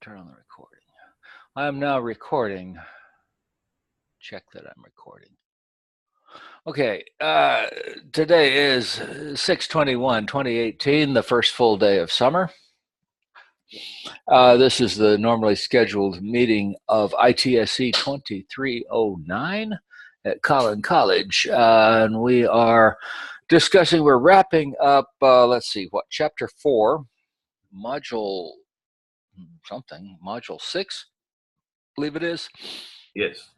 turn on the recording. I am now recording. Check that I'm recording. Okay, today is 6/21/2018, the first full day of summer. This is the normally scheduled meeting of ITSC 2309 at Collin College, and we are discussing, we're wrapping up, let's see, what, chapter 4, module something, module 6, I believe it is. Yes.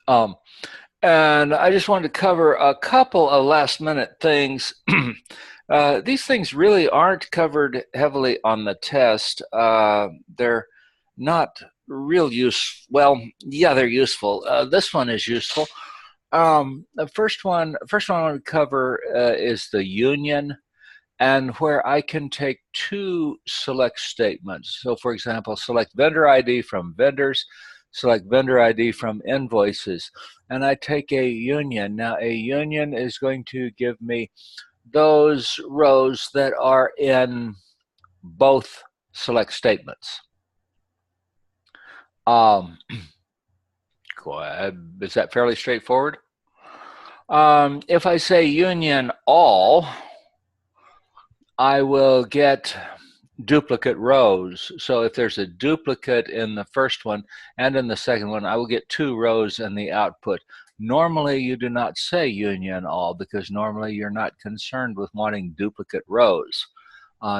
And I just wanted to cover a couple of last minute things. These things really aren't covered heavily on the test. They're not real use. Well, yeah, they're useful. This one is useful. The first one I want to cover is the union, and where I can take two select statements. So for example, select vendor ID from vendors, select vendor ID from invoices, and I take a union. Now a union is going to give me those rows that are in both select statements. Is that fairly straightforward? If I say union all, I will get duplicate rows. So if there's a duplicate in the first one and in the second one, I will get two rows in the output. Normally you do not say union all, because normally you're not concerned with wanting duplicate rows.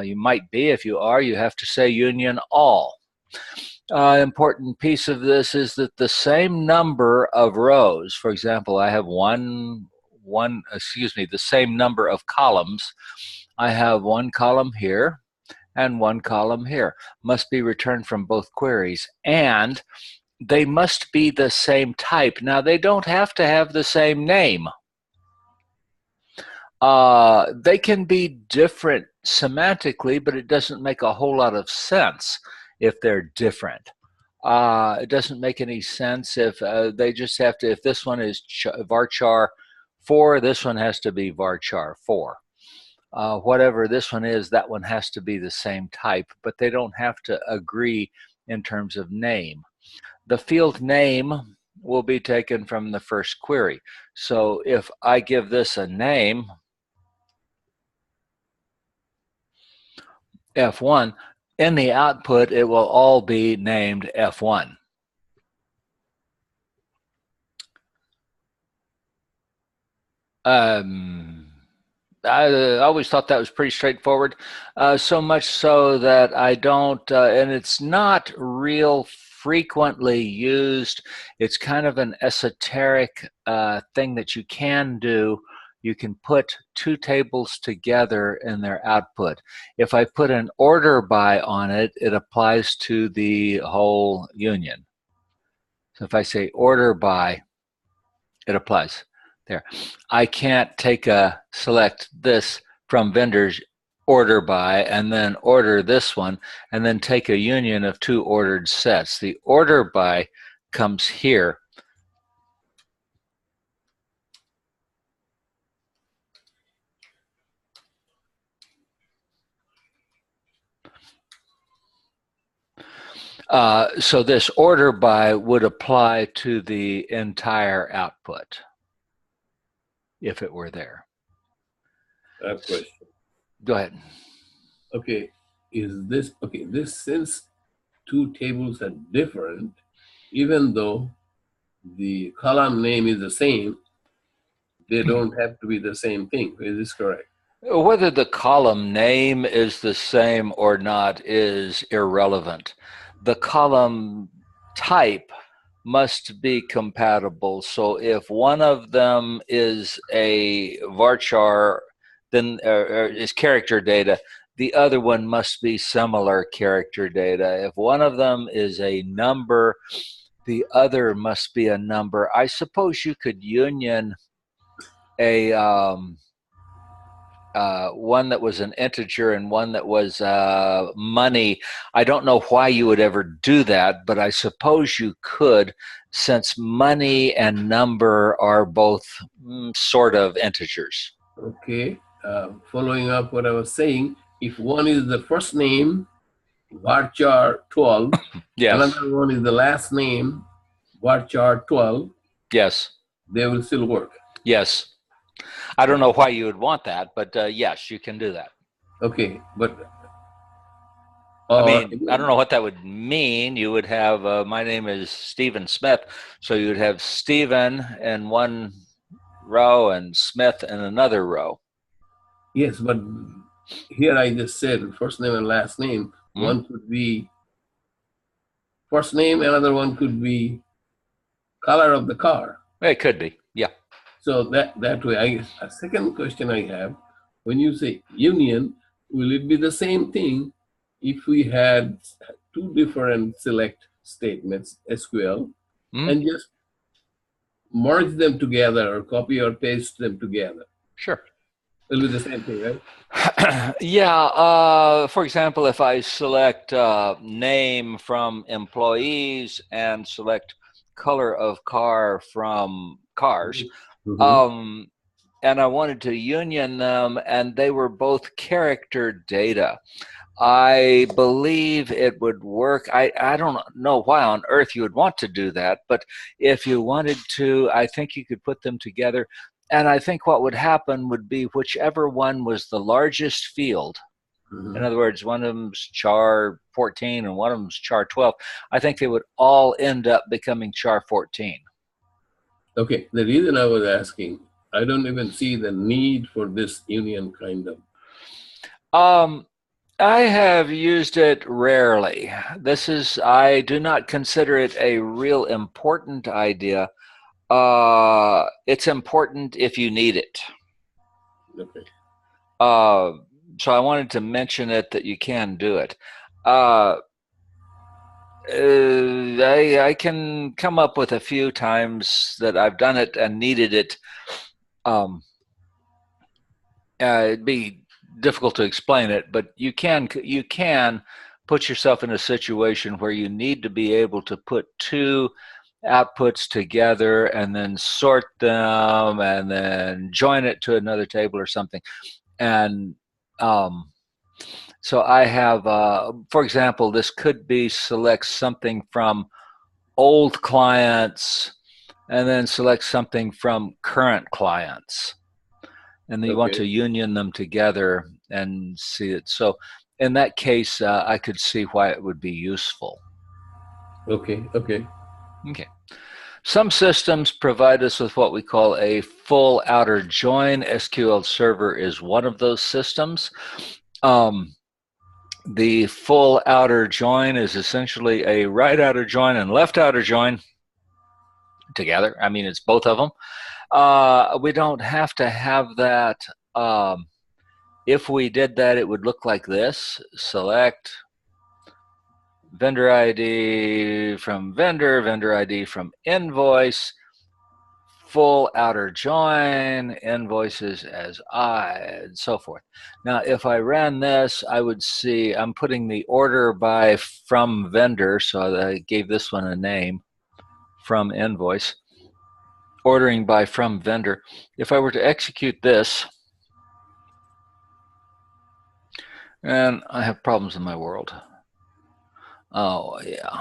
You might be. If you are, you have to say union all. Important piece of this is that the same number of rows, for example, I have the same number of columns. I have one column here and one column here, must be returned from both queries, and they must be the same type. Now, they don't have to have the same name. They can be different semantically, but it doesn't make a whole lot of sense if they're different. It doesn't make any sense if they just have to, if this one is varchar 4, this one has to be varchar 4. Whatever this one is, that one has to be the same type, but they don't have to agree in terms of name. The field name will be taken from the first query. So if I give this a name, F1, in the output, it will all be named F1. I always thought that was pretty straightforward, so much so that I don't, and it's not real frequently used. It's kind of an esoteric thing that you can do. You can put two tables together in their output. If I put an order by on it, it applies to the whole union. So if I say order by, it applies. There. I can't select this from vendors, order by, and then order this one, and then take a union of two ordered sets. The order by comes here. So this order by would apply to the entire output if it were there. I have a question. Go ahead. Okay, this since two tables are different, even though the column name is the same, they don't have to be the same thing. Is this correct? Whether the column name is the same or not is irrelevant. The column type must be compatible. So if one of them is a varchar, then is character data, the other one must be similar character data. If one of them is a number, the other must be a number. I suppose you could union a one that was an integer and one that was money. I don't know why you would ever do that, but I suppose you could, since money and number are both sort of integers. Okay, following up what I was saying, if one is the first name varchar 12. Yes. Another one is the last name, varchar 12. Yes. They will still work. Yes. I don't know why you would want that, but yes, you can do that. Okay, but I mean, I don't know what that would mean. You would have, my name is Stephen Smith, so you would have Stephen in one row and Smith in another row. yes, but here I just said first name and last name. Hmm? One could be first name, another one could be color of the car. It could be, yeah. So that way, a second question I have, when you say union, will it be the same thing if we had two different select statements, SQL, and just merge them together or copy or paste them together? Sure. It'll be the same thing, right? Yeah. For example, if I select name from employees and select color of car from cars, and I wanted to union them, and they were both character data, I believe it would work. I don't know why on earth you would want to do that, but if you wanted to, I think you could put them together. And I think what would happen would be whichever one was the largest field. In other words, one of them's char 14 and one of them's char 12. I think they would all end up becoming char 14. Okay, the reason I was asking, I don't even see the need for this union kind of. I have used it rarely. I do not consider it a real important idea. It's important if you need it. Okay. So I wanted to mention it, that you can do it. I can come up with a few times that I've done it and needed it. It'd be difficult to explain it, but you can put yourself in a situation where you need to be able to put two outputs together and then sort them and then join it to another table or something. And so I have, for example, this could be select something from old clients and then select something from current clients. And then you want to union them together and see it. So in that case, I could see why it would be useful. Okay. Some systems provide us with what we call a full outer join. SQL Server is one of those systems. The full outer join is essentially a right outer join and left outer join together. I mean, it's both of them. We don't have to have that. If we did that, it would look like this. Select vendor ID from vendor, vendor ID from invoice, full outer join, invoices as I, and so forth. Now, if I ran this, I would see I'm putting the order by from vendor, so I gave this one a name, from invoice, ordering by from vendor. If I were to execute this, and I have problems in my world. Oh, yeah.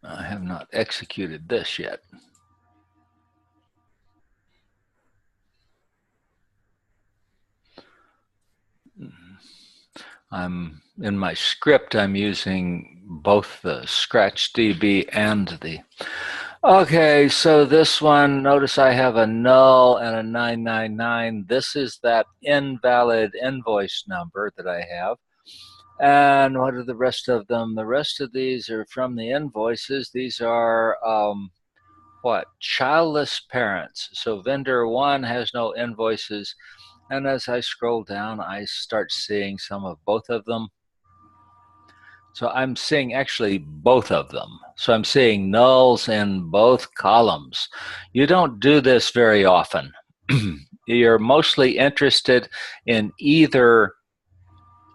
I have not executed this yet. I'm in my script, I'm using both the ScratchDB and the. Okay, so this one, notice I have a null and a 999. This is that invalid invoice number that I have. And what are the rest of them? The rest of these are from the invoices. These are what? Childless parents. So vendor one has no invoices. And as I scroll down, I start seeing some of both of them. So I'm seeing actually both of them. So I'm seeing nulls in both columns. You don't do this very often. You're mostly interested in either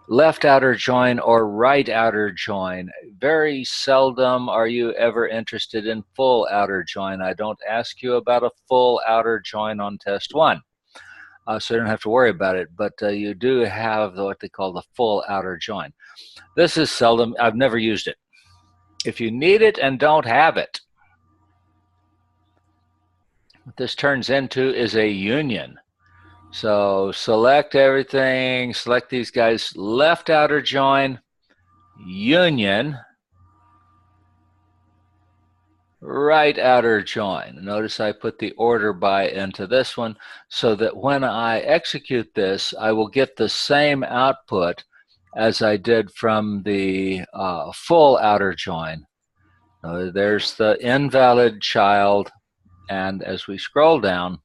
left outer join or right outer join. Very seldom are you ever interested in full outer join. I don't ask you about a full outer join on test one. so you don't have to worry about it. But you do have what they call the full outer join. This is seldom, I've never used it. If you need it and don't have it, what this turns into is a union. So select everything, select these guys, left outer join, union, right outer join. Notice I put the order by into this one so that when I execute this, I will get the same output as I did from the full outer join. There's the invalid child, and as we scroll down,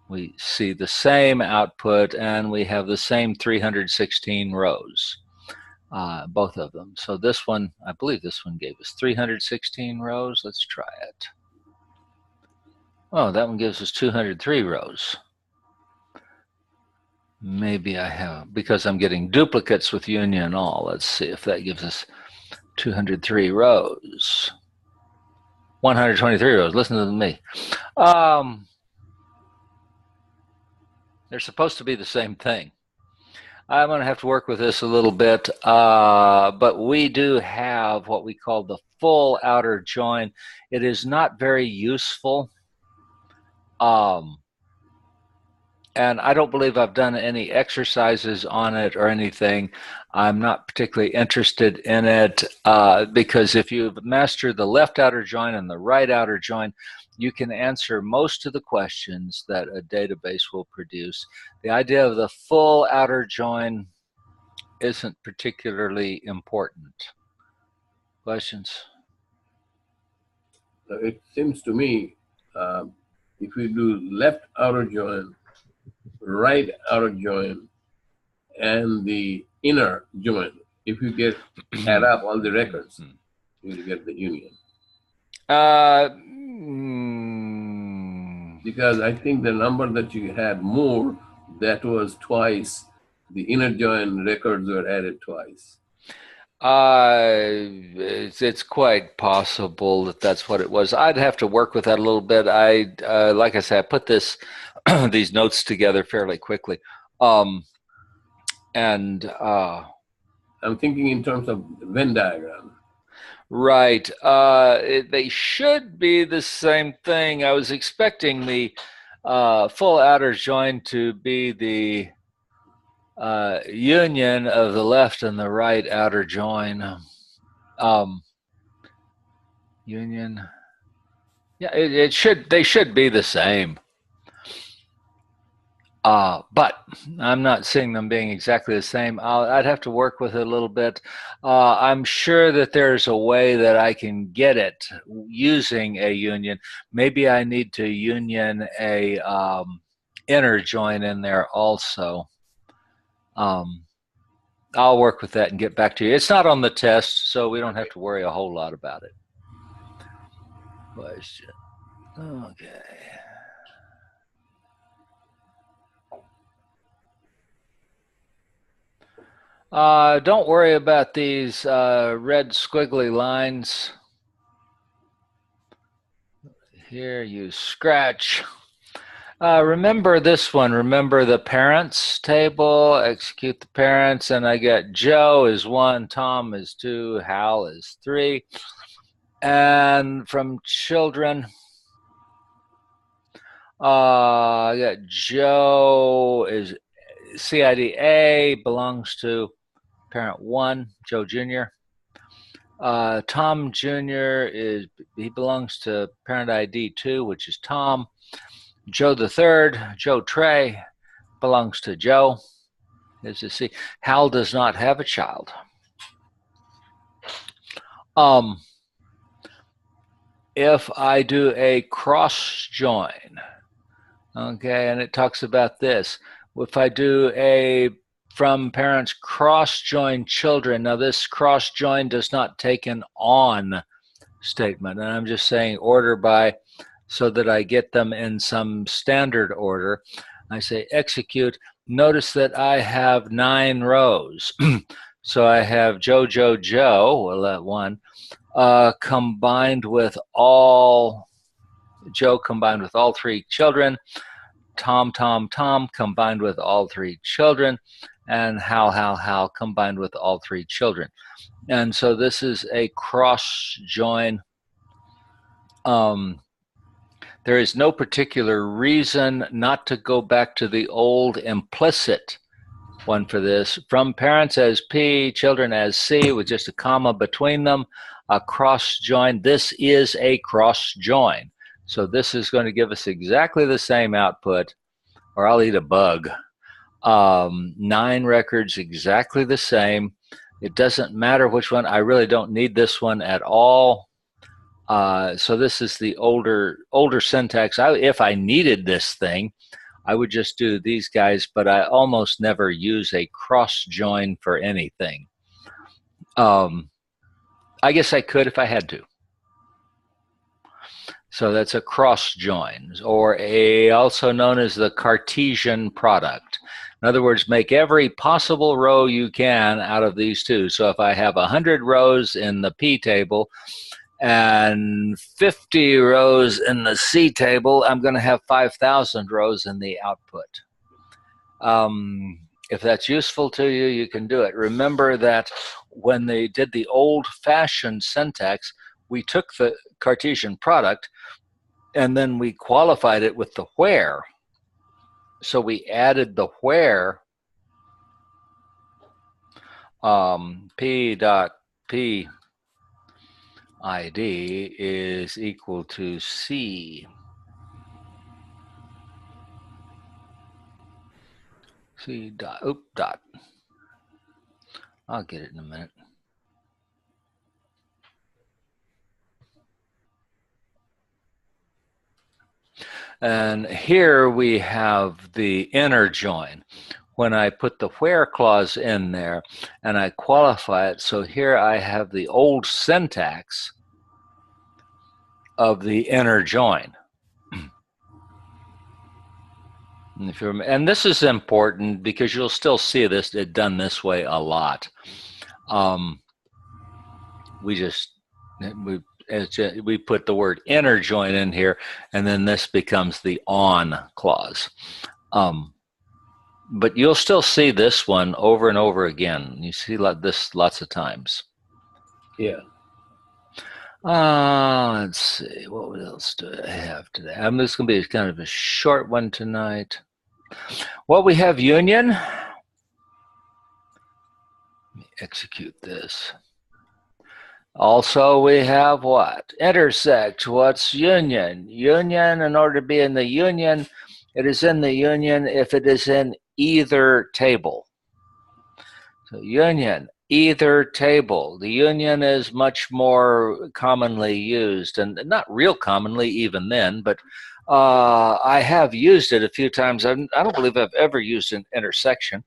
we see the same output, and we have the same 316 rows, both of them. So this one, I believe this one gave us 316 rows. Let's try it. Oh, that one gives us 203 rows. Maybe I have, because I'm getting duplicates with union all. Let's see if that gives us 203 rows. 123 rows. Listen to me. They're supposed to be the same thing. I'm going to have to work with this a little bit, but we do have what we call the full outer join. It is not very useful, and I don't believe I've done any exercises on it or anything. I'm not particularly interested in it because if you master the left outer join and the right outer join, you can answer most of the questions that a database will produce. The idea of the full outer join isn't particularly important. Questions? It seems to me if we do left outer join, right outer join, and the inner join, if you add up all the records, you will get the union. Because I think the number that you had more, that was twice. The inner join records were added twice. It's quite possible that that's what it was. I'd have to work with that a little bit. Like I said, I put these notes together fairly quickly. I'm thinking in terms of Venn diagram. Right. They should be the same thing. I was expecting the full outer join to be the union of the left and the right outer join. Union. Yeah, they should be the same. But I'm not seeing them being exactly the same. I'd have to work with it a little bit. I'm sure that there's a way that I can get it using a union. Maybe I need to union a inner join in there also. I'll work with that and get back to you. It's not on the test, so we don't have to worry a whole lot about it. Question. Okay. Don't worry about these red squiggly lines. Here you scratch. Remember this one. Remember the parents table. Execute the parents, and I get Joe is 1, Tom is 2, Hal is 3. And from children, I got Joe is CID A, belongs to parent 1, Joe Jr. Tom Jr. he belongs to parent ID 2, which is Tom. Joe the third, Joe Trey, belongs to Joe. As you see, Hal does not have a child. If I do a cross join, okay, and it talks about this. If I do a from parents cross join children, now this cross join does not take an on statement, and I'm just saying order by so that I get them in some standard order. I say execute. Notice that I have 9 rows. So I have Joe, Joe, Joe, well, that one, combined with all, Joe combined with all 3 children. Tom, Tom, Tom combined with all three children, and Hal, Hal, Hal combined with all three children. And so this is a cross join. There is no particular reason not to go back to the old implicit one for this. From parents as P, children as C, with just a comma between them, a cross join. This is a cross join. So this is going to give us exactly the same output, or I'll eat a bug. 9 records, exactly the same. It doesn't matter which one. I really don't need this one at all. So this is the older syntax. If I needed this thing, I would just do these guys, but I almost never use a cross join for anything. I guess I could if I had to. So that's a cross join, or also known as the Cartesian product. In other words, make every possible row you can out of these two. So if I have 100 rows in the P table and 50 rows in the C table, I'm going to have 5,000 rows in the output. If that's useful to you, you can do it. Remember that when they did the old-fashioned syntax, we took the Cartesian product and then we qualified it with the where. So we added the where, P dot P ID is equal to C. C dot, dot. I'll get it in a minute. And here we have the inner join. When I put the where clause in there and I qualify it, so here I have the old syntax of the inner join. And this is important because you'll still see this done this way a lot. We put the word inner join in here, and then this becomes the on clause. But you'll still see this one over and over again. You see this lots of times. Yeah. Let's see. What else do I have today? This is going to be kind of a short one tonight. Well, we have union. Let me execute this. Also, we have what? Intersect. What's union? Union, in order to be in the union, it is in the union if it is in either table. So union, either table. The union is much more commonly used, and not real commonly even then, but I have used it a few times. I don't believe I've ever used an intersection.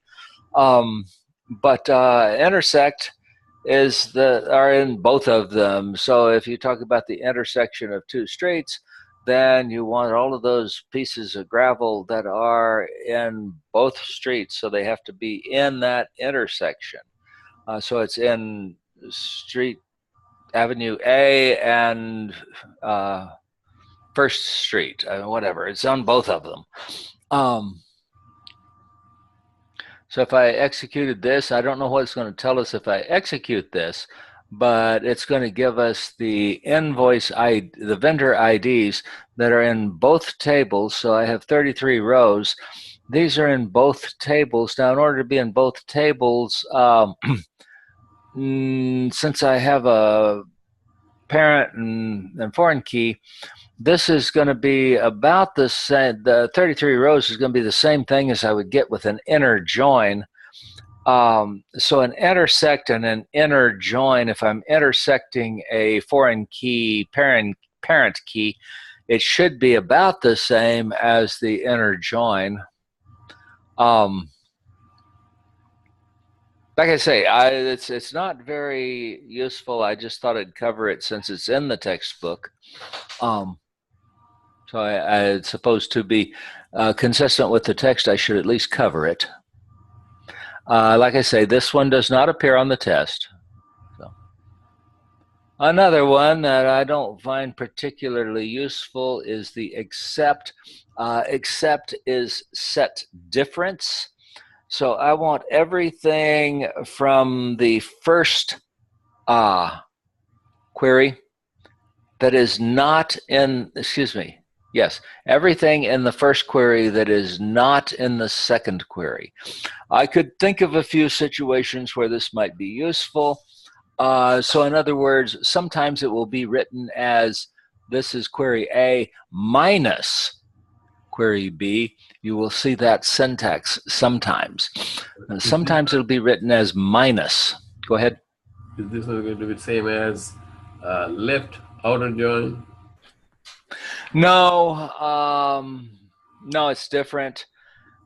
But intersect are in both of them. So if you talk about the intersection of two streets, then you want all of those pieces of gravel that are in both streets. So they have to be in that intersection. So it's in Street Avenue A and First Street, whatever. It's on both of them. So if I executed this, I don't know what it's going to tell us if I execute this, but it's going to give us the invoice ID, the vendor IDs that are in both tables. So I have 33 rows. These are in both tables. Now, in order to be in both tables, since I have a parent and foreign key, this is going to be about the same. The 33 rows is going to be the same thing as I would get with an inner join. So an intersect and an inner join, if I'm intersecting a foreign key, parent key, it should be about the same as the inner join. Like I say, it's not very useful. I just thought I'd cover it since it's in the textbook. So it's supposed to be consistent with the text. I should at least cover it. Like I say, this one does not appear on the test. So, Another one that I don't find particularly useful is the except. Except is set difference. So I want everything from the first query that is not in, excuse me, yes, everything in the first query that is not in the second query. I could think of a few situations where this might be useful. So in other words, sometimes it will be written as this is query A minus query B. You will see that syntax sometimes. Sometimes it'll be written as minus. Go ahead. Is this one going to be the same as left outer join? No, no, it's different.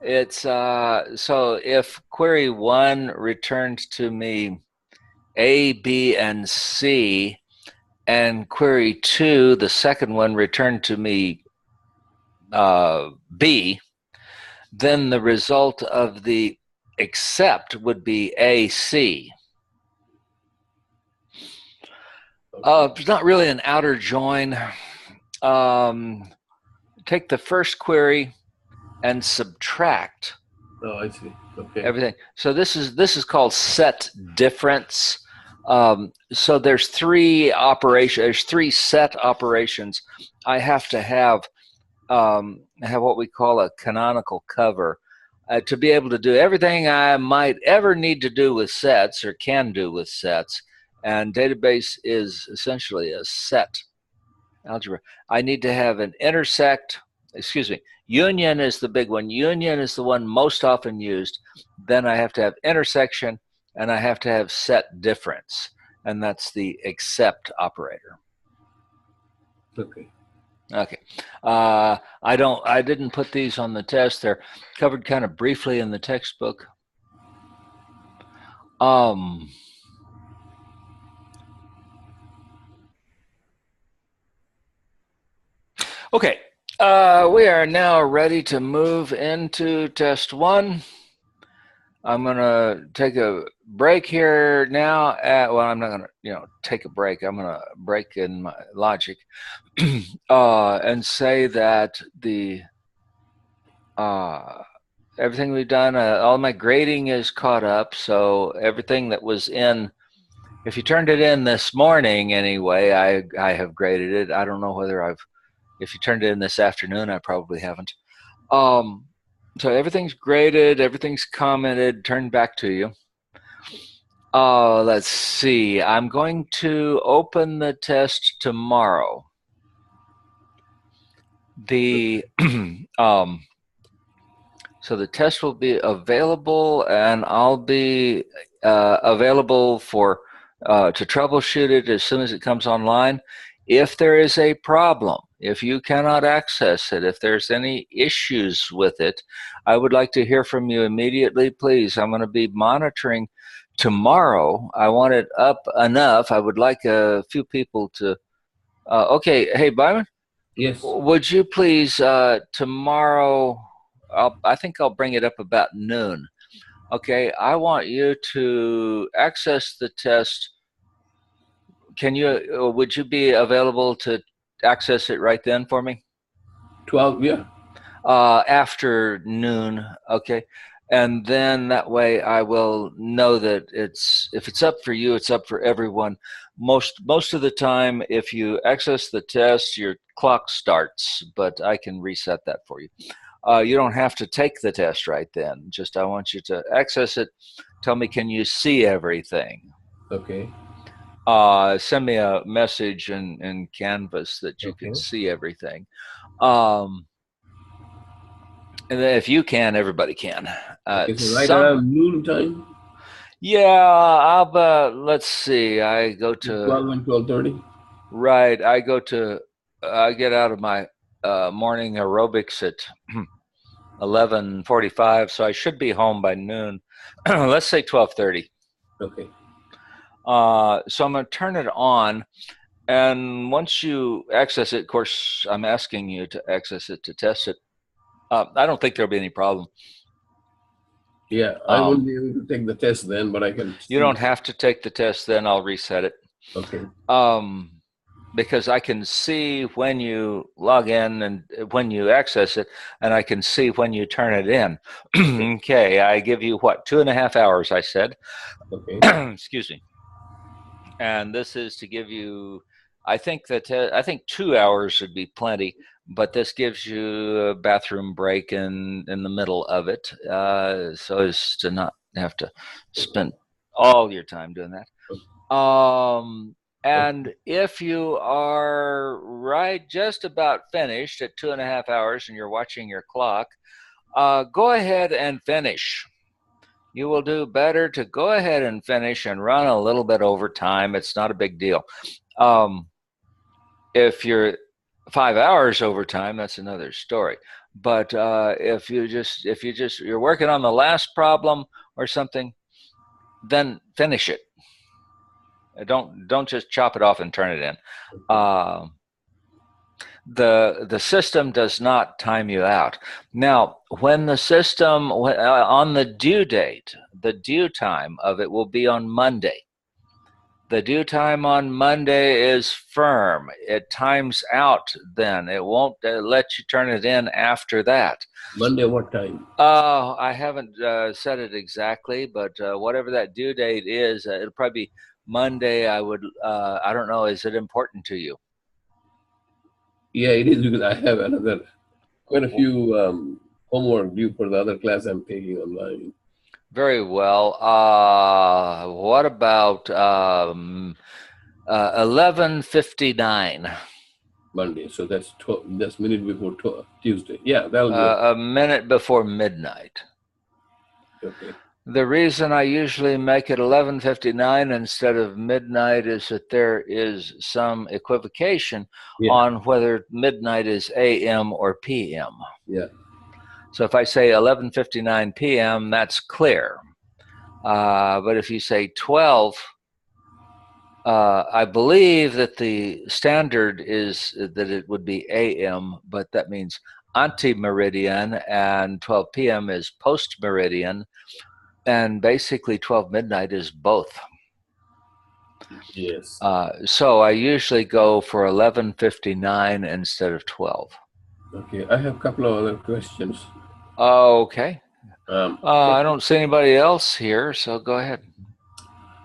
It's so if query 1 returned to me A, B, and C, and query 2, the second one, returned to me B, then the result of the except would be AC. It's not really an outer join. Take the first query and subtract. Oh, I see. Okay. Everything. So this is called set difference. So there's three operations. There's three set operations. I have to have what we call a canonical cover to be able to do everything I might ever need to do with sets or can do with sets. And database is essentially a set algebra. I need to have an intersect, excuse me, union is the big one. Union is the one most often used. Then I have to have intersection, and I have to have set difference, and that's the except operator. Okay. Okay. I didn't put these on the test. They're covered kind of briefly in the textbook. Okay, we are now ready to move into test 1. I'm going to take a break here now. Well, I'm not going to, take a break. I'm going to break in my logic and say that the everything we've done, all my grading is caught up. So everything that was in, if you turned it in this morning anyway, I have graded it. I don't know whether if you turned it in this afternoon, I probably haven't. So everything's graded, everything's commented, turned back to you. Let's see. I'm going to open the test tomorrow. So the test will be available, and I'll be available to troubleshoot it as soon as it comes online. If there is a problem, if you cannot access it, if there's any issues with it, I would like to hear from you immediately, please. I'm going to be monitoring tomorrow. I want it up enough. I would like a few people to, okay, hey, Byron? Yes. Would you please, tomorrow, I think I'll bring it up about noon. Okay, I want you to access the test. Would you be available to access it right then for me? 12, yeah. Afternoon, okay. And then that way I will know that if it's up for you, it's up for everyone. Most of the time, if you access the test, your clock starts, but I can reset that for you. You don't have to take the test right then. Just I want you to access it. Tell me, can you see everything? Okay. Send me a message in Canvas that you can see everything. And then if you can, everybody can. It's right around noon time? Yeah, let's see. I go to 12 and 12:30. Right. I get out of my morning aerobics at 11:45, so I should be home by noon. Let's say 12:30. Okay. So I'm going to turn it on, and once you access it, of course, I'm asking you to access it to test it. I don't think there'll be any problem. Yeah, I won't be able to take the test then, but I can. You don't have to take the test then. I'll reset it. Okay. Because I can see when you log in and when you access it, and I can see when you turn it in. Okay, I give you what, 2.5 hours, I said. Okay. Excuse me. And this is to give you, I think 2 hours would be plenty, but this gives you a bathroom break in the middle of it, so as to not have to spend all your time doing that. And if you are just about finished at 2.5 hours and you're watching your clock, go ahead and finish. You will do better to go ahead and finish and run a little bit over time. It's not a big deal. If you're 5 hours over time, that's another story. But if you're working on the last problem or something, then finish it. Don't just chop it off and turn it in. The system does not time you out. Now, when the system on the due date, the due time of it will be on Monday. The due time on Monday is firm. It times out then. It won't let you turn it in after that. Monday, what time? I haven't said it exactly, but whatever that due date is, it'll probably be Monday. I don't know. Is it important to you? Yeah, it is, because I have quite a few homework due for the other class I'm taking online. Very well. What about 11:59? Monday, so that's minute before Tuesday. Yeah, that'll be okay. A minute before midnight. Okay. The reason I usually make it 11:59 instead of midnight is that there is some equivocation on whether midnight is AM or PM. Yeah. So if I say 11:59 PM, that's clear. But if you say 12, I believe that the standard is that it would be AM, but that means ante-meridian, and 12 PM is post-meridian, and basically 12 midnight is both. Yes. So I usually go for 11:59 instead of 12. Okay, I have a couple of other questions. Okay. I don't see anybody else here, so go ahead.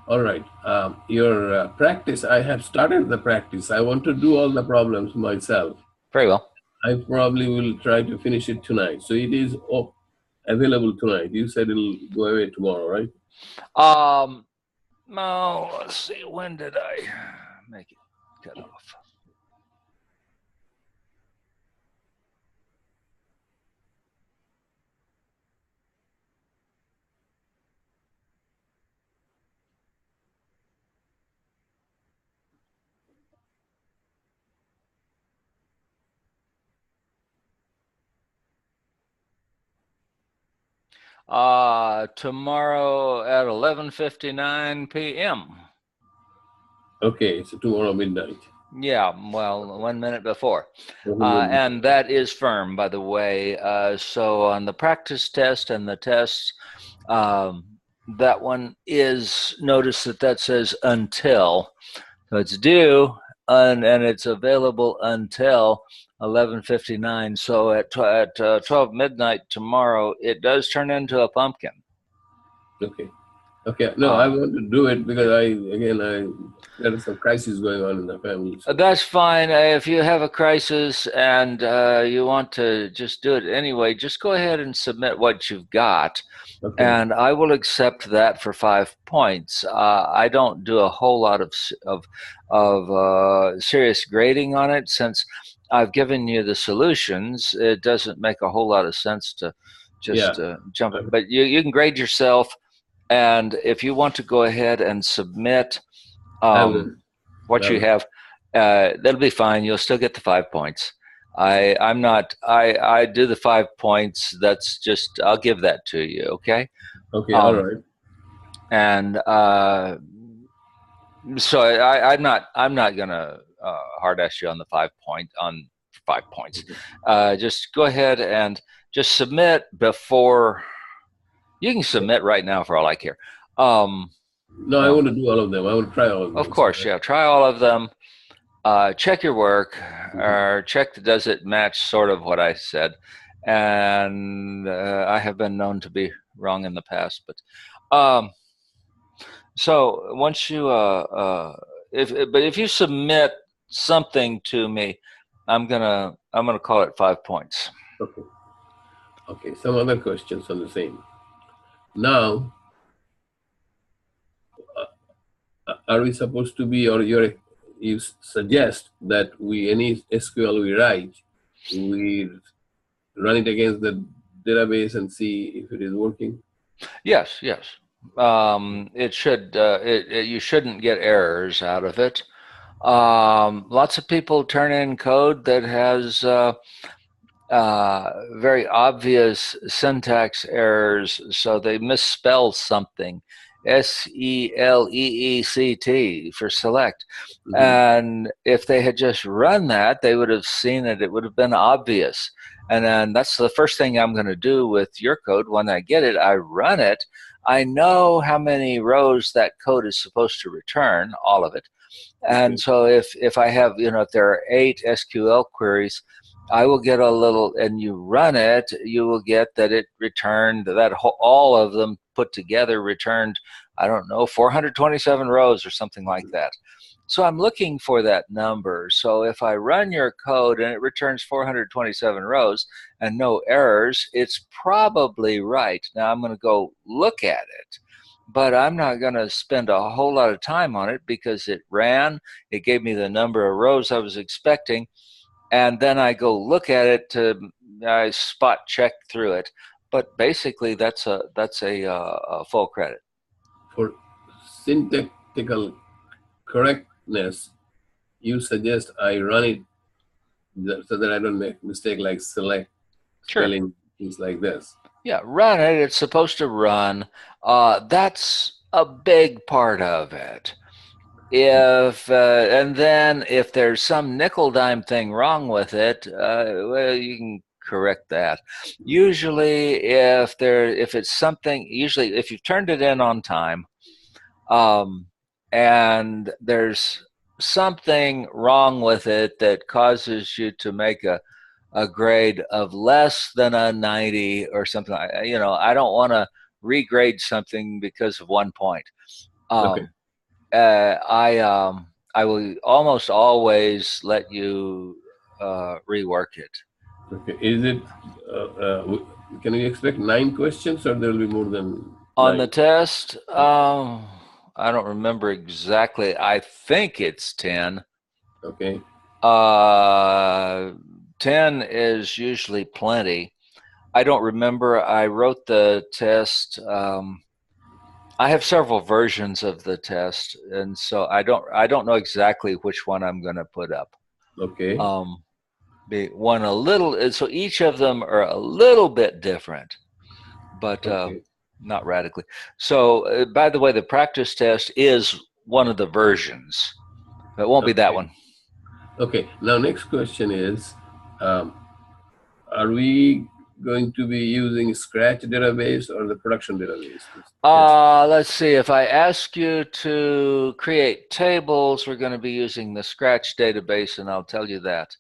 All right. Your practice, I have started the practice. I want to do all the problems myself. Very well. I probably will try to finish it tonight. So it is available tonight. You said it'll go away tomorrow, right? No, let's see. When did I make it cut off? Tomorrow at 11:59 p.m. Okay, so tomorrow midnight. Yeah, well, 1 minute before. And that is firm, by the way. So on the practice test and the tests, that one is, notice that says until. So it's due and it's available until 11:59. So at 12 midnight tomorrow, it does turn into a pumpkin. Okay. Okay. No, I want to do it because there is some crisis going on in the family. So. That's fine. If you have a crisis and you want to just do it anyway, just go ahead and submit what you've got. Okay. And I will accept that for 5 points. I don't do a whole lot of serious grading on it since I've given you the solutions. It doesn't make a whole lot of sense to just jump it. But you can grade yourself. And if you want to go ahead and submit what you have, that'll be fine. You'll still get the 5 points. I do the 5 points. That's just, I'll give that to you. Okay. Okay. All right. And so I'm not gonna hard ask you on the 5 points. Just go ahead and just submit before. You can submit right now for all I care. No, I want to do all of them. I want to try all of Of them. So course, yeah. Try all of them. Check your work, mhm. or check does it match sort of what I said. And I have been known to be wrong in the past, but so once you if you submit something to me, I'm gonna call it 5 points. Okay. Okay. Some other questions on the same. Now, are we supposed to be, or you suggest that any SQL we write, we run it against the database and see if it is working? Yes, yes. It should. You shouldn't get errors out of it. Lots of people turn in code that has very obvious syntax errors, so they misspell something. SELEECT for select. Hmm. And if they had just run that, they would have seen it. It would have been obvious. And then that's the first thing I'm going to do with your code. When I get it, I run it. I know how many rows that code is supposed to return, all of it. And Okay. so if I have, if there are 8 SQL queries, I will get a little, and you run it, you will get that it returned that all of them put together returned, I don't know, 427 rows or something like that. So I'm looking for that number. So if I run your code and it returns 427 rows and no errors, it's probably right. Now I'm going to go look at it, but I'm not going to spend a whole lot of time on it because it ran, it gave me the number of rows I was expecting, and then I go look at it to I spot check through it. But basically, that's a full credit. For syntactical correctness, you suggest I run it so that I don't make mistake like select, Sure. spelling, things like this. Yeah, run it. It's supposed to run. That's a big part of it. If and then if there's some nickel dime thing wrong with it, well, you can correct that. Usually, if it's something, usually if you've turned it in on time, um, and there's something wrong with it that causes you to make a grade of less than a 90 or something, I don't want to regrade something because of 1 point. Okay. Um, I will almost always let you rework it. Okay. Is it, can we expect 9 questions or there will be more than On the 9? test, I don't remember exactly. I think it's 10. Okay. Uh, 10 is usually plenty. I don't remember. I wrote the test. I have several versions of the test, and so I don't know exactly which one I'm going to put up. Okay. Um, the one a little, so each of them are a little bit different, but Okay. not radically. So, by the way, the practice test is one of the versions. It won't be that Okay. one. Okay. Now, next question is, um, are we going to be using Scratch database or the production database? Yes. Let's see. If I ask you to create tables, we're going to be using the Scratch database, and I'll tell you that.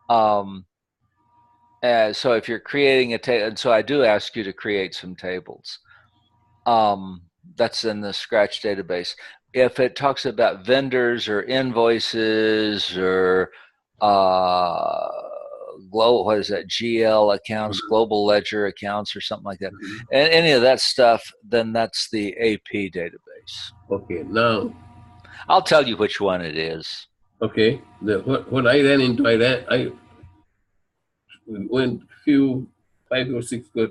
Um, so if you're creating a table, and so I do ask you to create some tables. Um, that's in the Scratch database. If it talks about vendors or invoices or what is that, GL accounts, Mhm. global ledger accounts, or something like that, Mhm. and any of that stuff, then that's the AP database. Okay. Now, I'll tell you which one it is. okay. What I ran into, I went few 5 or 6, 4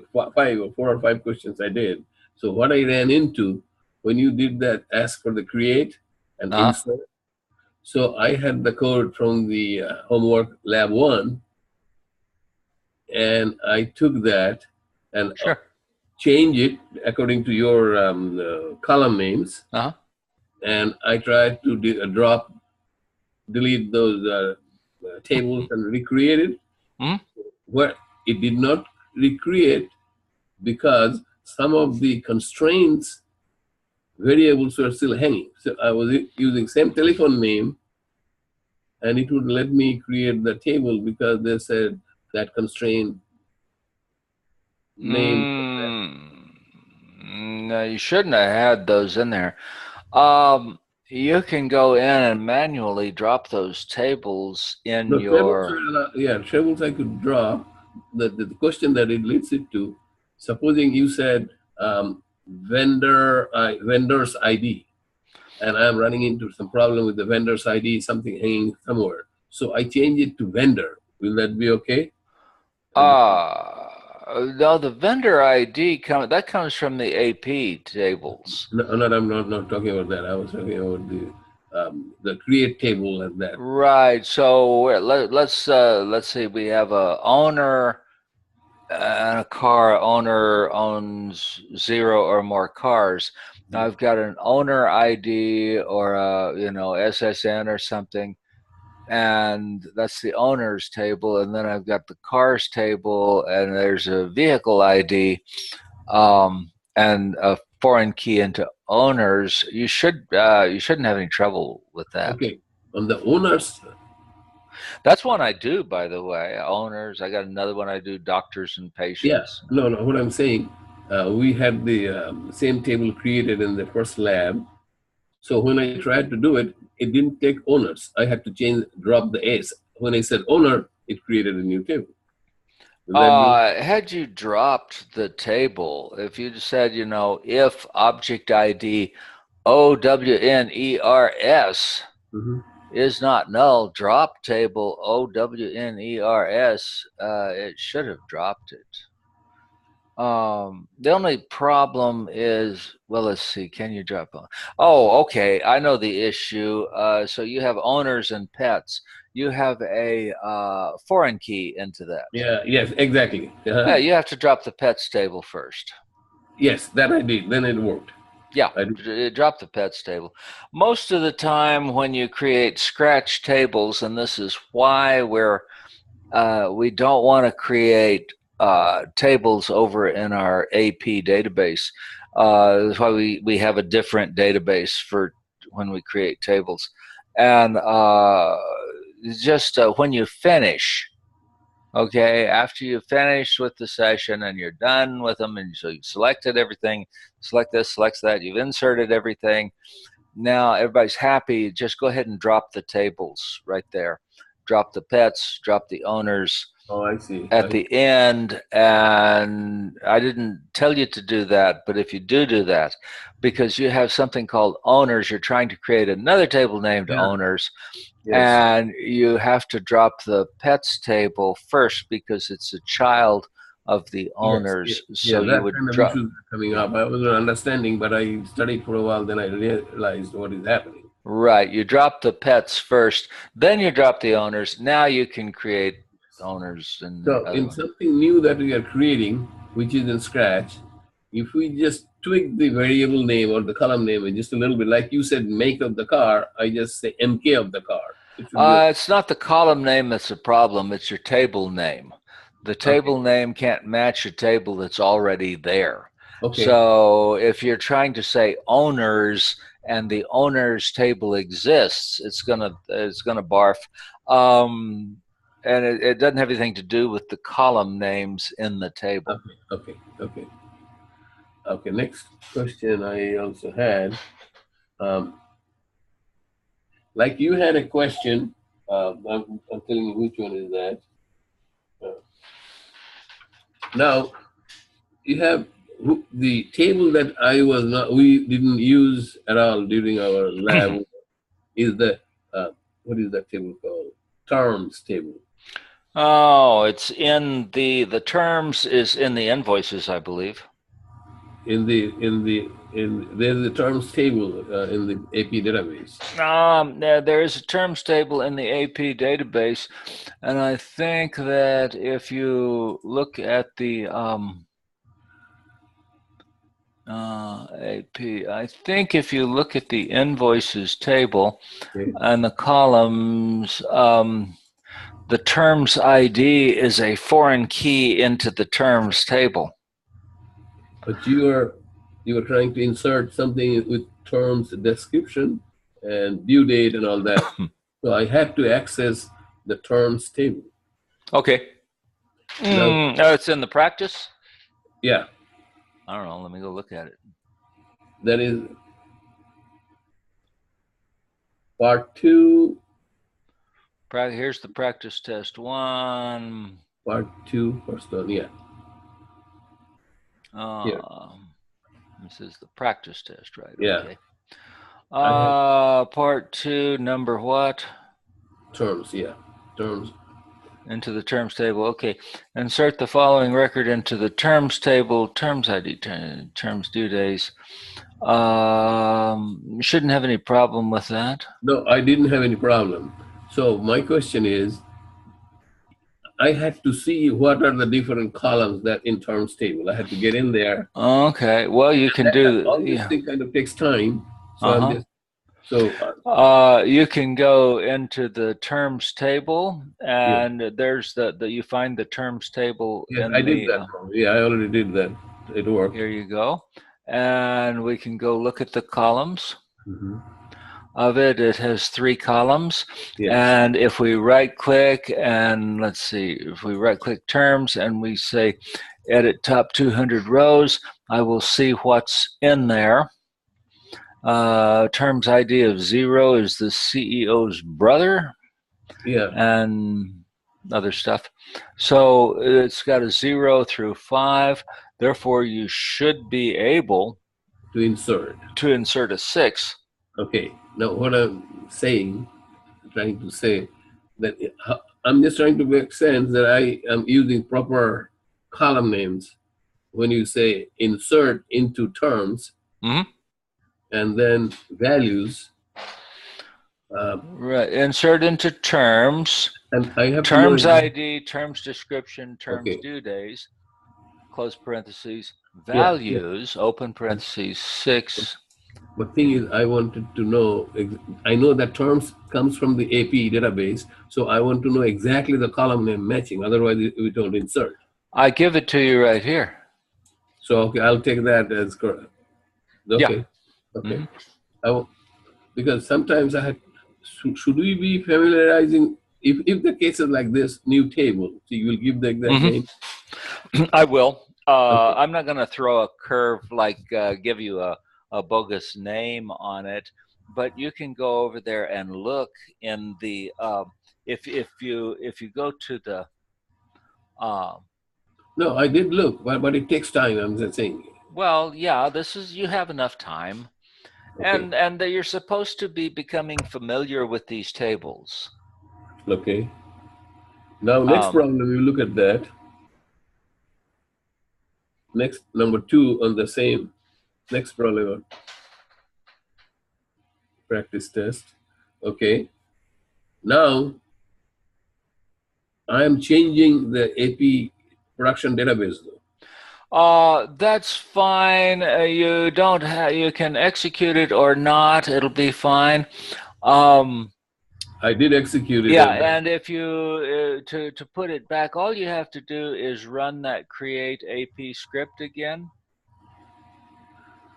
or 5 questions I did. So what I ran into when you did that, ask for the create and Uh-huh. insert. So I had the code from the homework lab 1, and I took that and Sure. change it according to your column names, Uh-huh. and I tried to delete those tables and recreate it. Mhm. Where it did not recreate because some of the constraints variables were still hanging. So I was using same telephone name, and it would let me create the table because they said that constraint name. No, you shouldn't have had those in there. You can go in and manually drop those tables in No, tables your. tables I could draw. The question that it leads it to, supposing you said vendor's ID, and I'm running into some problem with the vendor's ID, something hanging somewhere. So I change it to vendor. Will that be okay? No, the vendor ID comes from the AP tables. No, I'm not talking about that. I was talking about the create table and that. Right. So let's see. We have a owner and a car. Owner owns 0 or more cars. Now I've got an owner ID or a SSN or something, and that's the owners table. And then I've got the cars table, and there's a vehicle ID, and a foreign key into owners. You shouldn't have any trouble with that. Okay, on the owners. That's one I do, by the way. Owners. I got another one I do. Doctors and patients. Yeah, no. What I'm saying, we had the same table created in the first lab. So when I tried to do it, it didn't take owners. I had to drop the S. When I said owner, it created a new table. Had you dropped the table, if you said, if object ID OWNERS is not null, drop table OWNERS, it should have dropped it. The only problem is, well, let's see, can you drop on? Oh, okay, I know the issue. So you have owners and pets. You have a foreign key into that. Yeah, yes, exactly. Yeah, you have to drop the pets table first. Yes, that I did. Then it worked. Yeah, drop the pets table. Most of the time when you create scratch tables, and this is why we don't want to create tables over in our AP database. That's why we have a different database for when we create tables. And just when you finish, okay, after you finish with the session and you're done with them, and so you selected everything, select this, select that, you've inserted everything. Now everybody's happy. Just go ahead and drop the tables right there. Drop the pets, drop the owners. Oh, I see. At the end, and I didn't tell you to do that, but if you do that, because you have something called owners, you're trying to create another table named owners, and you have to drop the pets table first because it's a child of the owners. So you would drop. Coming up, I wasn't understanding, but I studied for a while. Then I realized what is happening. Right, you drop the pets first, then you drop the owners. Now you can create owners. And so in something new that we are creating, which is in Scratch, if we just tweak the variable name or the column name and just a little bit, like you said, make of the car, I just say MK of the car. It's not the column name that's the problem, it's your table name. The table name can't match a table that's already there. Okay. So if you're trying to say owners and the owners table exists, it's gonna barf. And it doesn't have anything to do with the column names in the table. Okay. Next question I also had, like you had a question. I'm telling you which one is that. Now you have the table that we didn't use at all during our lab is the what is that table called? Terms table. Oh, it's in the terms is in the invoices, I believe. There's the terms table in the AP database. There is a terms table in the AP database, and I think that if you look at the AP, I think if you look at the invoices table and the columns, the terms ID is a foreign key into the terms table. But you are you were trying to insert something with terms, description, and due date and all that. So I had to access the terms table. Okay. Now, Oh, it's in the practice? yeah, I don't know. Let me go look at it. that is part 2. Here's the practice test 1. Part 2, first one, yeah. Here. This is the practice test, right? Yeah. Okay. Part 2, number what? Terms, yeah. Terms. Into the terms table. Okay. Insert the following record into the terms table. Terms ID, terms due days. Shouldn't have any problem with that. No, I didn't have any problem. So my question is, I had to see what are the different columns that in terms table. I had to get in there. Okay. Well, you can do. All this Yeah. thing kind of takes time. So Uh-huh. I'm just so You can go into the terms table, and there's the you find the terms table yes, in I did the. that. Yeah, I already did that. It worked. Here you go, and we can go look at the columns of it. It has 3 columns, Yes. and if we right click and let's see, if we right click terms and we say edit top 200 rows, I will see what's in there. Terms ID of 0 is the CEO's brother. Yeah. And other stuff. So it's got a 0 through 5. Therefore, you should be able To insert a 6. Okay. Now what I'm saying, trying to say that I'm just trying to make sense that I am using proper column names when you say insert into terms and then values. Right. Insert into terms. And I have terms to know ID, terms description, terms due days, close parentheses, values, open parentheses, 6. But thing is, I wanted to know, I know that terms comes from the AP database, so I want to know exactly the column name matching, otherwise we don't insert. I give it to you right here. So, okay, I'll take that as correct. Okay. Yeah. Okay. Because sometimes I had, should we be familiarizing, if the case is like this, new table, so you will give the exact name? I will. I'm not going to throw a curve like give you a bogus name on it, but you can go over there and look in the if you go to the no, I did look, but it takes time. I'm just saying. Well, yeah, this is, you have enough time, and you're supposed to be becoming familiar with these tables. Okay. Now, next problem, you look at that. Next, number 2 on the same, next problem, practice test. Okay. Now, I am changing the AP production database though. That's fine. You don't have, you can execute it or not. It'll be fine. I did execute it. Yeah, and if you to put it back, all you have to do is run that create AP script again.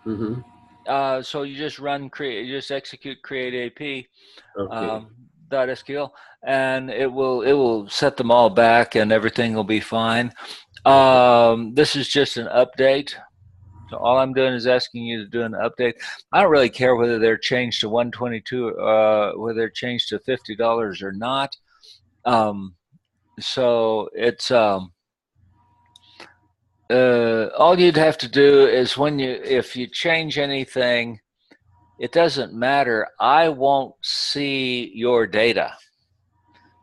So you just run create, you just execute create AP .SQL, and it will set them all back, and everything will be fine. This is just an update. So all I'm doing is asking you to do an update. I don't really care whether they're changed to 122, whether they're changed to $50 or not. So it's all you'd have to do is if you change anything, it doesn't matter. I won't see your data.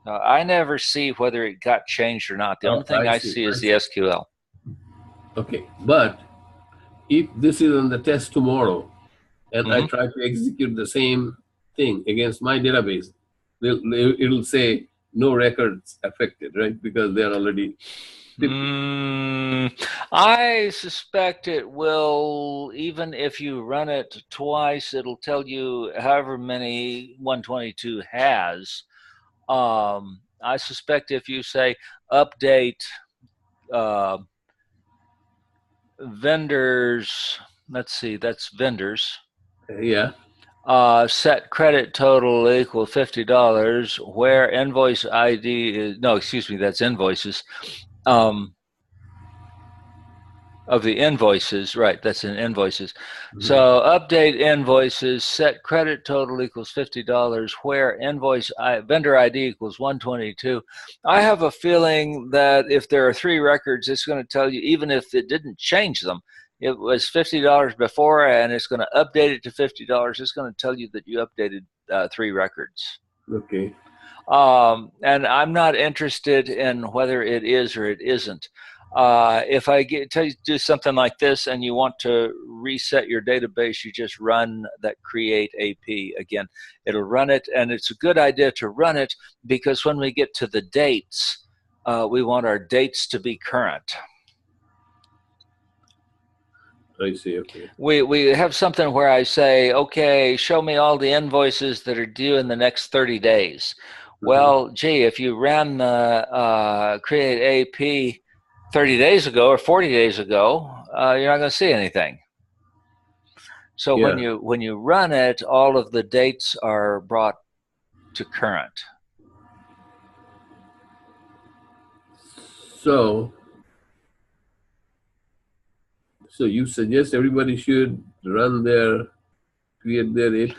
I never see whether it got changed or not. The only thing I see is the SQL. Okay, but if this is on the test tomorrow and I try to execute the same thing against my database, it'll say no records affected, right? Because they're already. I suspect it will, even if you run it twice, it'll tell you however many 122 has. I suspect if you say update vendors, let's see, that's vendors. Yeah. Set credit total equal $50, where invoice ID is, no, excuse me, that's invoices. Of the invoices, right, that's in invoices. So update invoices, set credit total equals $50, where vendor ID equals 122. I have a feeling that if there are 3 records, it's going to tell you, even if it didn't change them, it was $50 before and it's going to update it to $50, it's going to tell you that you updated 3 records. Okay. And I'm not interested in whether it is or it isn't. If I tell you to do something like this and you want to reset your database, you just run that create AP again. It'll run it, and it's a good idea to run it because when we get to the dates, we want our dates to be current. I see, okay. We have something where I say, okay, show me all the invoices that are due in the next 30 days. Well, gee, if you ran the create AP 30 days ago or 40 days ago, you're not going to see anything. So when you run it, all of the dates are brought to current. So you suggest everybody should create their AP?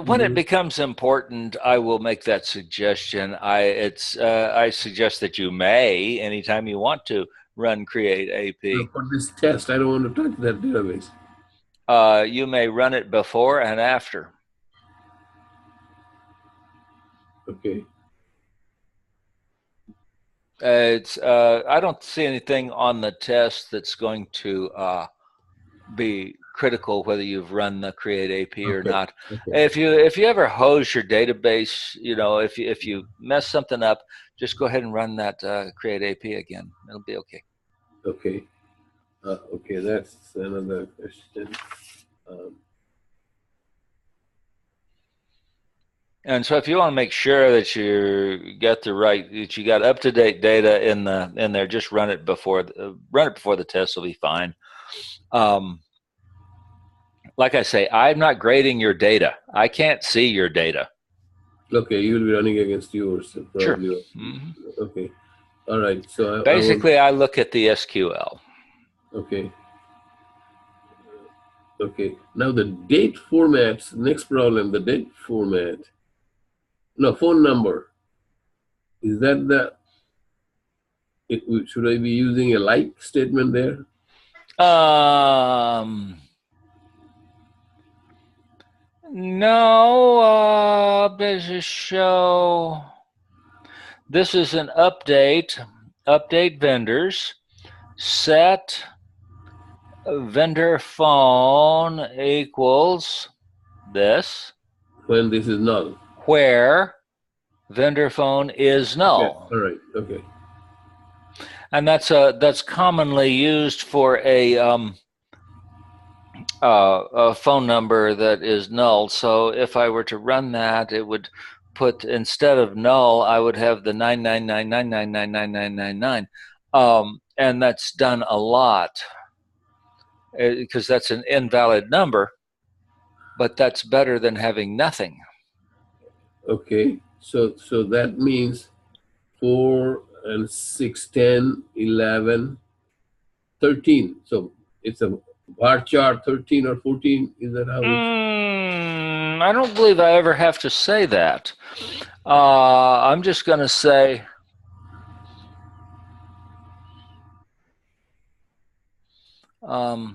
When it becomes important, I will make that suggestion. I suggest that you may, anytime you want to, run create AP. For this test, I don't want to touch that database. You may run it before and after. Okay. I don't see anything on the test that's going to be critical whether you've run the create AP or not. Okay. If you ever hose your database, if you mess something up, just go ahead and run that create AP again. It'll be okay. Okay. Okay, that's another question. And so if you want to make sure that you got up-to-date data in there, just run it before the test will be fine. Like I say, I'm not grading your data. I can't see your data. Okay, you'll be running against yours. Probably. Sure. Mm-hmm. Okay. All right. So basically, I look at the SQL. Okay. Okay. Now the date formats. Next problem: the date format. No, phone number. Is that should I be using a like statement there? No, there's a show. This is an update vendors, set vendor phone equals this. When this is null. Where vendor phone is null. Okay. All right. Okay. And that's commonly used for a phone number that is null. So if I were to run that, it would put, instead of null, I would have the 99999999999. And that's done a lot because that's an invalid number, but that's better than having nothing. Okay, so that means 4 and 6, 10, 11, 13. So it's a bar chart 13 or 14. Is that how it's? I don't believe I ever have to say that. I'm just going to say what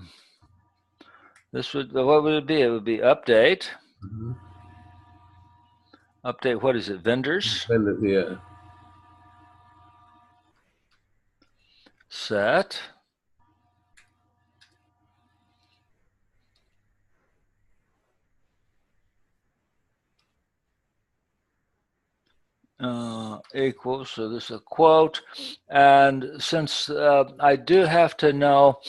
would it be? It would be update. Mm-hmm. Update, what is it? Vendors? Vendors, yeah. Set. Equals, so this is a quote. And since I do have to know,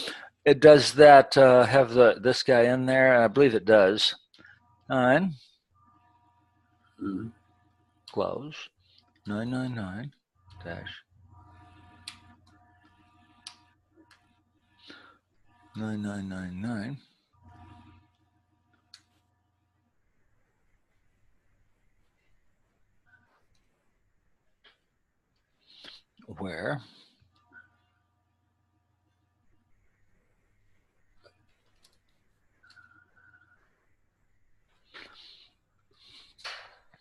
does that have this guy in there? I believe it does. 9. Mm-hmm. Close. 999 dash 9999. Where?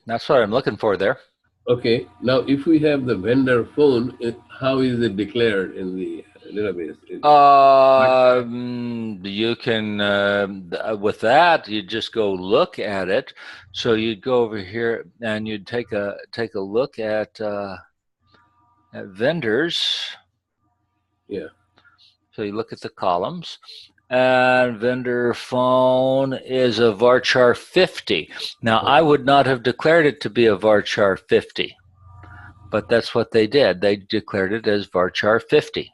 That's what I'm looking for there. Okay. Now, if we have the vendor phone, how is it declared in the database? You can with that you just go look at it. So you'd go over here and you'd take a look at vendors. Yeah. So you look at the columns, and vendor phone is a varchar 50. Now I would not have declared it to be a varchar 50, but that's what they did. They declared it as varchar 50.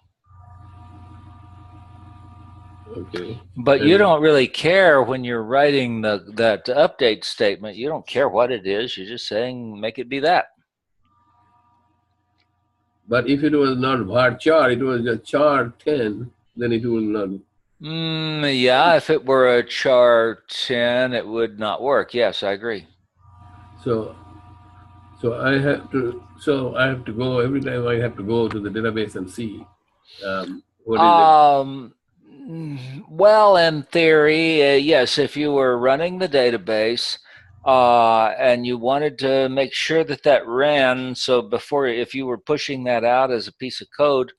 Okay. But you don't really care when you're writing that update statement. You don't care what it is. You're just saying make it be that. But if it was not varchar, it was just char 10, then it will not. Yeah, if it were a char 10, it would not work. Yes, I agree. So I have to go every time. I have to go to the database and see what is it. Well, in theory, yes, if you were running the database and you wanted to make sure that ran, so before, if you were pushing that out as a piece of code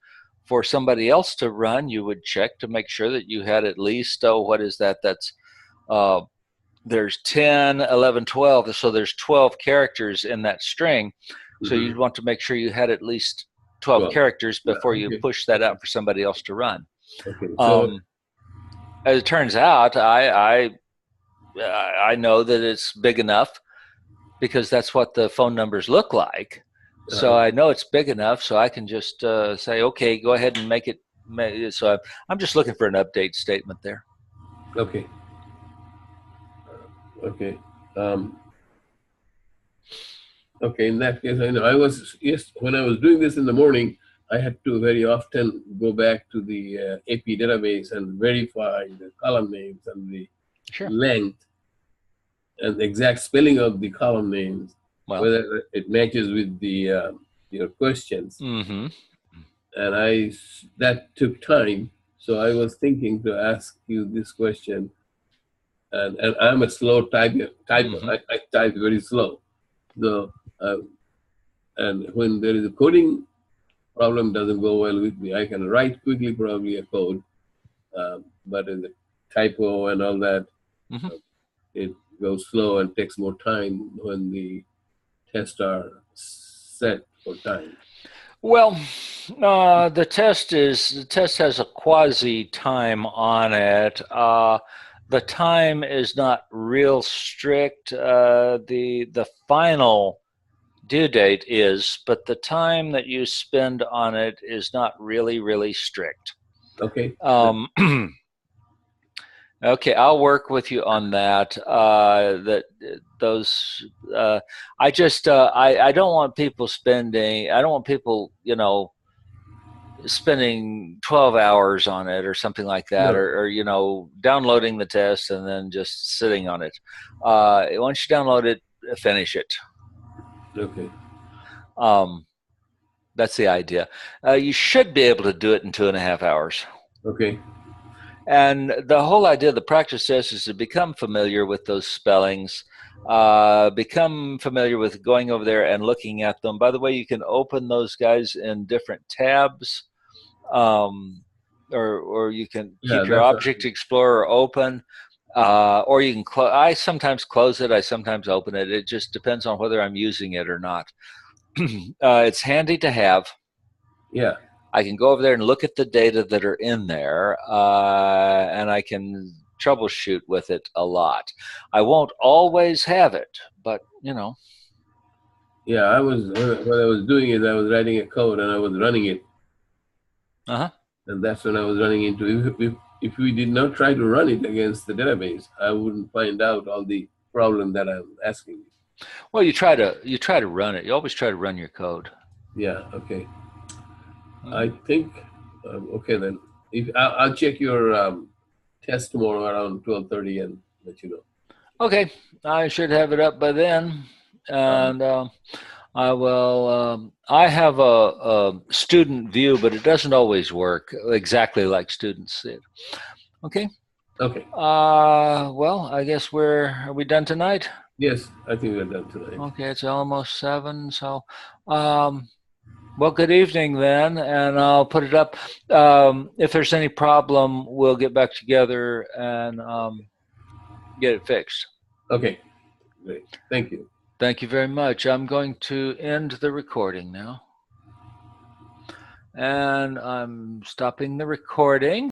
for somebody else to run, you would check to make sure that you had at least, what is that? That's, there's 10, 11, 12, so there's 12 characters in that string. So you'd want to make sure you had at least 12 characters before you push that out for somebody else to run. Okay. So as it turns out, I know that it's big enough because that's what the phone numbers look like. So I know it's big enough, so I can just say, okay, go ahead and make it. So I'm just looking for an update statement there. Okay. Okay. Okay. In that case, I know when I was doing this in the morning, I had to very often go back to the AP database and verify the column names and the length and the exact spelling of the column names, whether it matches with the your questions. Mm-hmm. And that took time. So I was thinking to ask you this question. And I'm a slow typer. Mm-hmm. I type very slow. So and when there is a coding problem doesn't go well with me, I can write quickly probably a code, but in the typo and all that, it goes slow and takes more time when the tests are set for time. Well, the test has a quasi time on it. The time is not real strict. The final due date is, but the time that you spend on it is not really strict. Okay. Okay, I'll work with you on that. I don't want people spending. I don't want people, spending 12 hours on it or something like that, or downloading the test and then just sitting on it. Once you download it, finish it. Okay. That's the idea. You should be able to do it in 2.5 hours. Okay. And the whole idea of the practice test is to become familiar with those spellings, become familiar with going over there and looking at them. By the way, you can open those guys in different tabs, or you can keep your Object Explorer open, or you can close. I sometimes close it, I sometimes open it. It just depends on whether I'm using it or not. It's handy to have. Yeah. I can go over there and look at the data that are in there, and I can troubleshoot with it a lot. I won't always have it, but Yeah, when I was doing it, I was writing a code and I was running it. And that's when I was running into, if we did not try to run it against the database, I wouldn't find out all the problem that I'm asking. Well, you try to run it. You always try to run your code. Yeah. Okay. I think okay then. I'll check your test tomorrow around 12:30 and let you know. Okay, I should have it up by then, and I will. I have a student view, but it doesn't always work exactly like students see it. Okay. Okay. Well, I guess are we done tonight? Yes, I think we're done tonight. Okay, it's almost 7. So, well, good evening then, and I'll put it up. If there's any problem, we'll get back together and get it fixed. Okay, great. Thank you. Thank you very much. I'm going to end the recording now. And I'm stopping the recording.